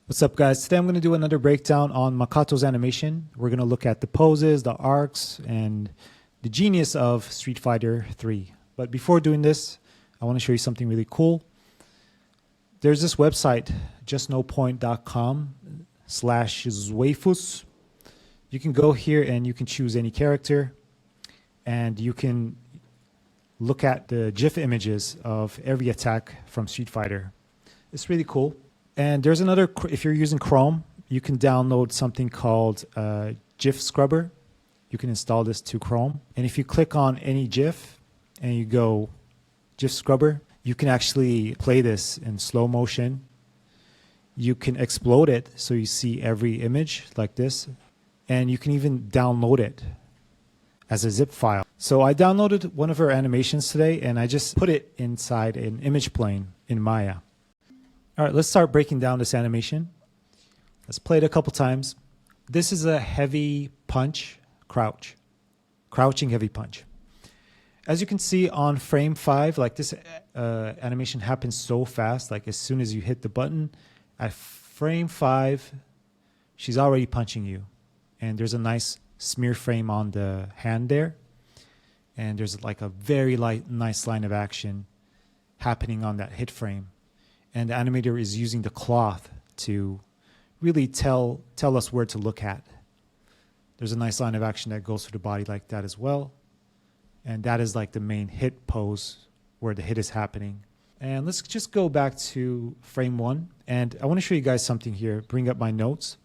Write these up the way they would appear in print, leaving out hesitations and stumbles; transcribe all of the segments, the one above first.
What's up, guys? Today I'm going to do another breakdown on Makoto's animation. We're going to look at the poses, the arcs, and the genius of Street Fighter 3. But before doing this, I want to show you something really cool. There's this website, justnopoint.com/waifus. You can go here and you can choose any character, and you can look at the GIF images of every attack from Street Fighter. It's really cool. And there's another, if you're using Chrome, you can download something called GIF Scrubber. You can install this to Chrome. And if you click on any GIF and you go GIF Scrubber, you can actually play this in slow motion. You can explode it so you see every image like this. And you can even download it as a zip file. So I downloaded one of her animations today and I just put it inside an image plane in Maya. All right, let's start breaking down this animation. Let's play it a couple times. This is a heavy punch, crouching heavy punch. As you can see on frame 5, like this animation happens so fast, like as soon as you hit the button, at frame 5, she's already punching you. And there's a nice smear frame on the hand there. And there's like a very nice line of action happening on that hit frame. And the animator is using the cloth to really tell us where to look at. There's a nice line of action that goes through the body like that as well. And that is like the main hit pose where the hit is happening. And let's just go back to frame 1. And I want to show you guys something here. Bring up my notes.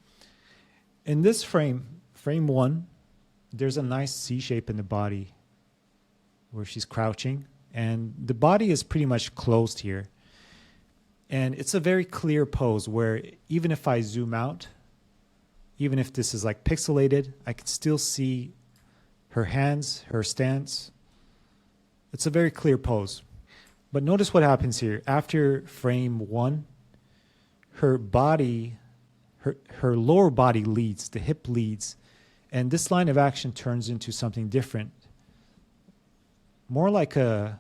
In this frame 1, there's a nice C shape in the body where she's crouching. And the body is pretty much closed here. And it's a very clear pose where even if I zoom out, even if this is like pixelated, I can still see her hands, her stance. It's a very clear pose. But notice what happens here. After frame 1, her body, her lower body leads, the hip leads, and this line of action turns into something different. More like a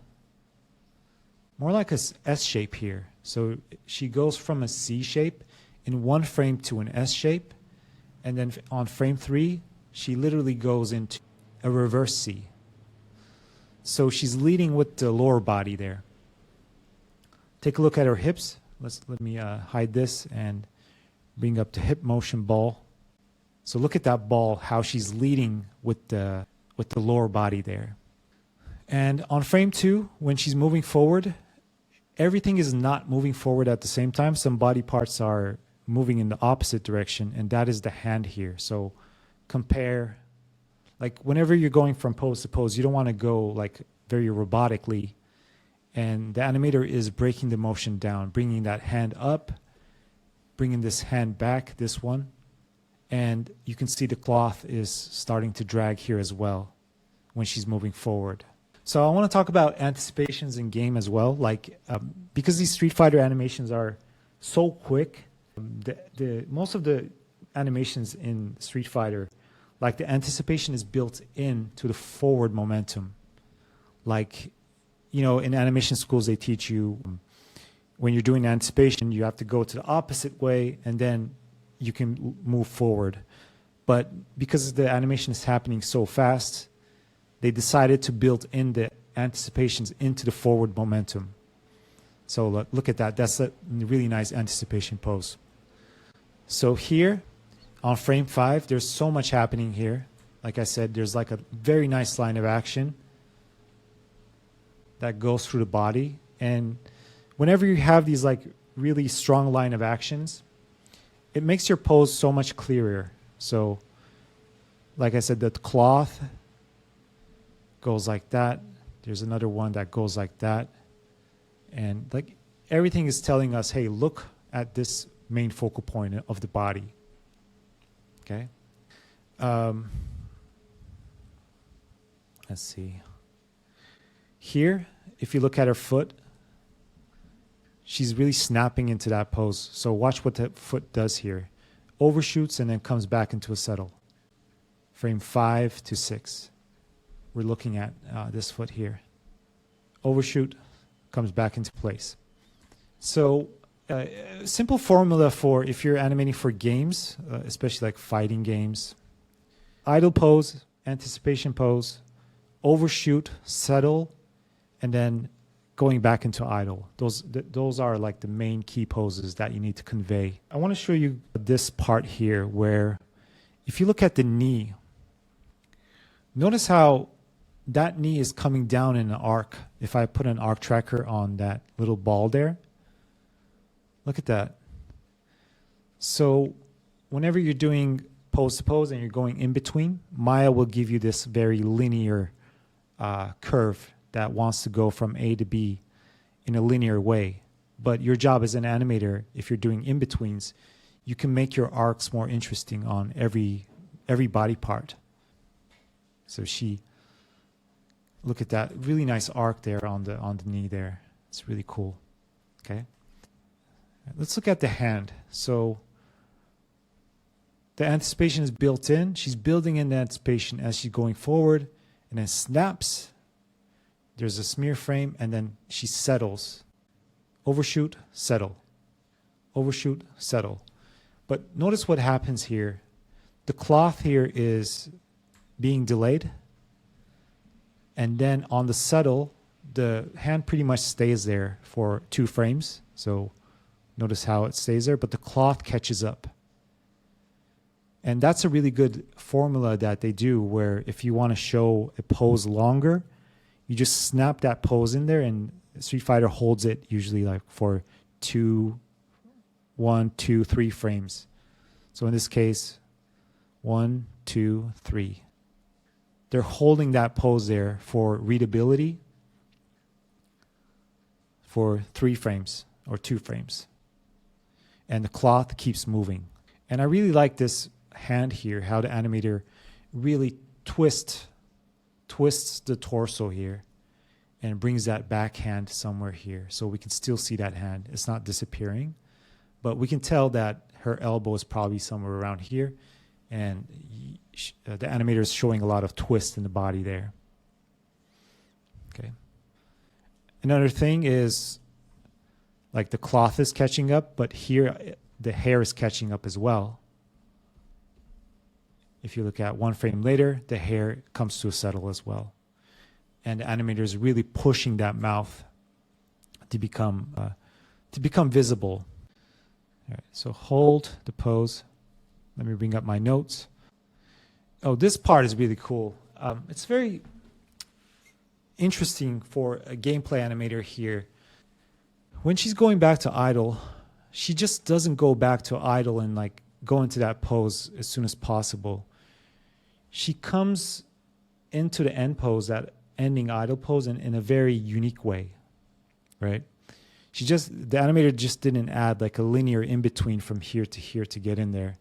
S shape here. So she goes from a C shape in one frame to an S shape. And then on frame 3, she literally goes into a reverse C. So she's leading with the lower body there. Take a look at her hips. Let me hide this and bring up the hip motion ball. So look at that ball, how she's leading with the lower body there. And on frame 2, when she's moving forward, everything is not moving forward at the same time. Some body parts are moving in the opposite direction, and that is the hand here. So compare, like whenever you're going from pose to pose, you don't want to go like very robotically. And the animator is breaking the motion down, bringing that hand up, bringing this hand back, this one. And you can see the cloth is starting to drag here as well when she's moving forward. So I want to talk about anticipations in game as well. Like because these Street Fighter animations are so quick, most of the animations in Street Fighter, like the anticipation is built into the forward momentum. Like, you know, in animation schools they teach you when you're doing anticipation, you have to go to the opposite way and then you can move forward. But because the animation is happening so fast, they decided to build in the anticipations into the forward momentum. So look at that. That's a really nice anticipation pose. So here on frame 5, there's so much happening here. Like I said, there's like a very nice line of action that goes through the body. And whenever you have these like really strong line of actions, it makes your pose so much clearer. So like I said, the cloth goes like that. There's another one that goes like that. And like everything is telling us, hey, look at this main focal point of the body. Okay. Let's see. Here, if you look at her foot, she's really snapping into that pose. So watch what the foot does here. Overshoots and then comes back into a settle. Frame 5 to 6. We're looking at this foot here. Overshoot, comes back into place. So Simple formula for if you're animating for games, especially like fighting games. Idle pose, anticipation pose, overshoot, settle, and then going back into idle. Those are like the main key poses that you need to convey. I want to show you this part here where if you look at the knee, notice how that knee is coming down in an arc. If I put an arc tracker on that little ball there, look at that. So whenever you're doing pose to pose and you're going in between, Maya will give you this very linear curve that wants to go from A to B in a linear way. But your job as an animator, if you're doing in-betweens, you can make your arcs more interesting on every body part. So look at that really nice arc there on the knee there. It's really cool. Okay. Let's look at the hand. So the anticipation is built in. She's building in the anticipation as she's going forward, and then snaps. There's a smear frame, and then she settles. Overshoot, settle. Overshoot, settle. But notice what happens here. The cloth here is being delayed, and then on the settle, the hand pretty much stays there for 2 frames. So notice how it stays there, but the cloth catches up. And that's a really good formula that they do, where if you want to show a pose longer, you just snap that pose in there, and Street Fighter holds it usually like for 1, 2, 3 frames. So in this case, 1, 2, 3. They're holding that pose there for readability for 3 frames or 2 frames. And the cloth keeps moving. And I really like this hand here, how the animator really twists the torso here and brings that back hand somewhere here. So we can still see that hand. It's not disappearing, but we can tell that her elbow is probably somewhere around here. And the animator is showing a lot of twist in the body there. Okay. Another thing is like the cloth is catching up, but here the hair is catching up as well. If you look at 1 frame later, the hair comes to a settle as well. And the animator is really pushing that mouth to become visible. All right, so hold the pose. Let me bring up my notes. Oh, this part is really cool. It's very interesting for a gameplay animator here. When she's going back to idle, she just doesn't go back to idle and like go into that pose as soon as possible. She comes into the end pose, that ending idle pose, in a very unique way, right? The animator just didn't add like a linear in between from here to here to get in there,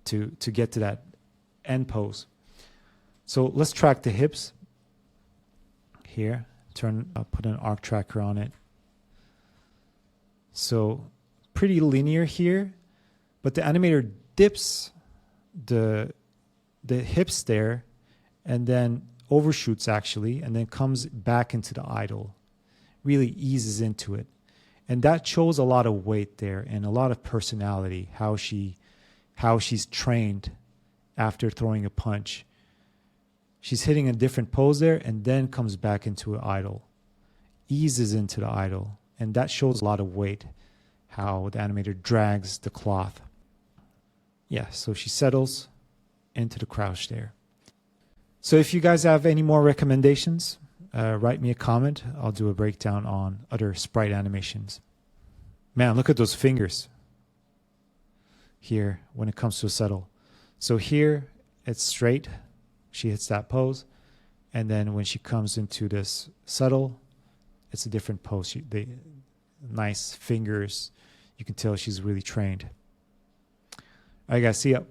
to get to that end pose. So let's track the hips here. Put an arc tracker on it. So pretty linear here, but the animator dips the hips there and then overshoots actually, and then comes back into the idle, really eases into it. And that shows a lot of weight there and a lot of personality, how she's trained after throwing a punch. She's hitting a different pose there and then comes back into an idle, eases into the idle. And that shows a lot of weight, how the animator drags the cloth. Yeah, so she settles into the crouch there. So if you guys have any more recommendations, write me a comment. I'll do a breakdown on other sprite animations. Man, look at those fingers here when it comes to a settle. So here it's straight. She hits that pose. And then when she comes into this settle, it's a different pose. Nice fingers. You can tell she's really trained. All right, guys, see ya.